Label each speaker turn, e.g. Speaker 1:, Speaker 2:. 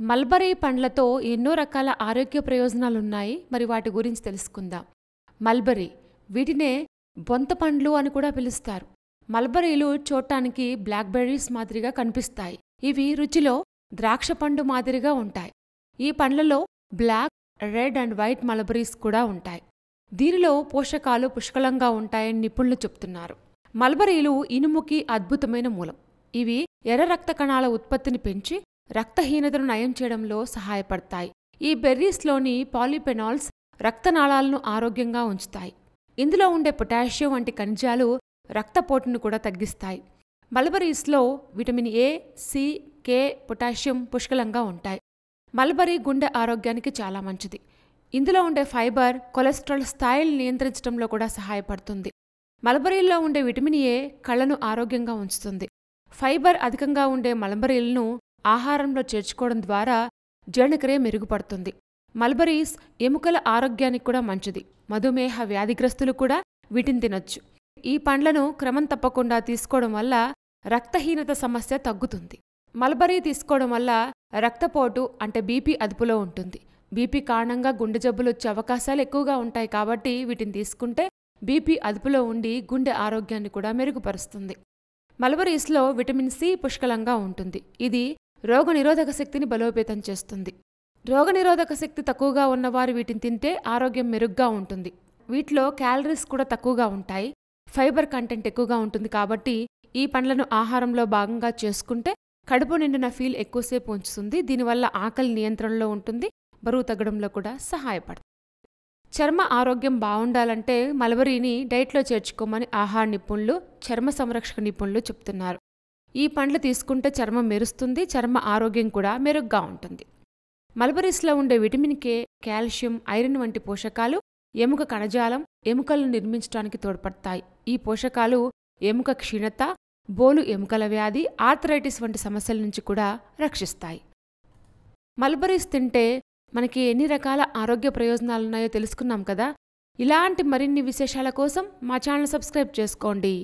Speaker 1: Mulberry పండ్లతో ఎన్నో రకాల ఆరోగ్య ప్రయోజనాలున్నాయి. మరి వాటి గురించి తెలుసుకుందాం. మల్బరీ, వీటినే బొంత పండ్లు అని కూడా పిలుస్తారు. మల్బరీలు చూడటానికి బ్లాక్ బెర్రీస్ మాదిరిగా కనిపిస్తాయి. ఇవి రుచిలో ద్రాక్ష పండు మాదిరిగా ఉంటాయి. ఈ పండ్లలో black, red and white mulberries కూడా ఉంటాయి. దీనిలో పోషకాలు పుష్కలంగా ఉంటాయని నిపుణులు చెప్తున్నారు. మల్బరీలు ఇనుముకి అద్భుతమైన మూలం. ఇవి ఎర్ర రక్త కణాల ఉత్పత్తిని పెంచి రక్తహీనతను నయం చేయడంలో సహాయపడతాయి. ఈ బెర్రీస్లోని పాలిఫెనాల్స్ రక్తనాళాలను ఆరోగ్యంగా ఉంచుతాయి. ఇందులో ఉండే పొటాషియం వంటి ఖనిజాలు రక్తపోటును కూడా తగ్గిస్తాయి. మల్బరీస్లో vitamin A, C, K, potassium పుష్కలంగా ఉంటాయి. మల్బరీ గుండె ఆరోగ్యానికి చాలా మంచిది. ఇందులో ఉండే ఫైబర్ కొలెస్ట్రాల్ స్థాయిలు నియంత్రించడంలో కూడా సహాయపడుతుంది. మల్బరీల్లో ఉండే విటమిన్ ఏ కళ్లను ఆరోగ్యంగా ఉంచుతుంది. ఫైబర్ అధికంగా ఉండే మల్బరీలను ఆహారంలో చేర్చుకోవడం ద్వారా జీర్ణక్రియ మెరుగుపడుతుంది. మల్బరీస్ ఎముకల ఆరోగ్యానికి కూడా మంచిది. మధుమేహ వ్యాధిగ్రస్తులు కూడా వీటిని తినొచ్చు. ఈ పండ్లను క్రమం తప్పకుండా తీసుకోవడం వల్ల రక్తహీనత సమస్య తగ్గుతుంది. మల్బరీ తీసుకోవడం వల్ల రక్తపోటు అంటే బీపీ అదుపులో ఉంటుంది. బీపీ కారణంగా గుండె జబ్బులు వచ్చే అవకాశాలు ఎక్కువగా ఉంటాయి. కాబట్టి వీటిని తీసుకుంటే బీపీ అదుపులో ఉండి గుండె ఆరోగ్యాన్ని కూడా మెరుగుపరుస్తుంది. మల్బరీస్లో విటమిన్ సి పుష్కలంగా ఉంటుంది. ఇది రోగనిరోధక శక్తిని బలోపేతం చేస్తుంది. రోగనిరోధక శక్తి తక్కువగా ఉన్నవారు వీటిని తింటే ఆరోగ్యం మెరుగ్గా ఉంటుంది. వీటిలో క్యాలరీస్ కూడా తక్కువగా ఉంటాయి. ఫైబర్ కంటెంట్ ఎక్కువగా ఉంటుంది. కాబట్టి ఈ పండ్లను ఆహారంలో భాగంగా చేసుకుంటే కడుపు నిండిన ఫీల్ ఎక్కువసేపు ఉంచుతుంది. దీనివల్ల ఆకలి నియంత్రణలో ఉంటుంది. బరువు తగ్గడంలో కూడా సహాయపడుతుంది. చర్మ ఆరోగ్యం బాగుండాలంటే మల్బరీని డైట్లో చేర్చుకోమని ఆహార నిపుణులు, చర్మ సంరక్షక నిపుణులు చెప్తున్నారు. ఈ పండ్లు తీసుకుంటే చర్మం మెరుస్తుంది. చర్మ ఆరోగ్యం కూడా మెరుగ్గా ఉంటుంది. మల్బరీస్లో ఉండే విటమిన్ కే, కాల్షియం, ఐరన్ వంటి పోషకాలు ఎముక కణజాలం, ఎముకలను నిర్మించడానికి తోడ్పడతాయి. ఈ పోషకాలు ఎముక క్షీణత, బోలు ఎముకల వ్యాధి, ఆర్థరైటిస్ వంటి సమస్యల నుంచి కూడా రక్షిస్తాయి. మల్బరీస్ తింటే మనకి ఎన్ని రకాల ఆరోగ్య ప్రయోజనాలున్నాయో తెలుసుకున్నాం కదా. ఇలాంటి మరిన్ని విశేషాల కోసం మా ఛానల్ సబ్స్క్రైబ్ చేసుకోండి.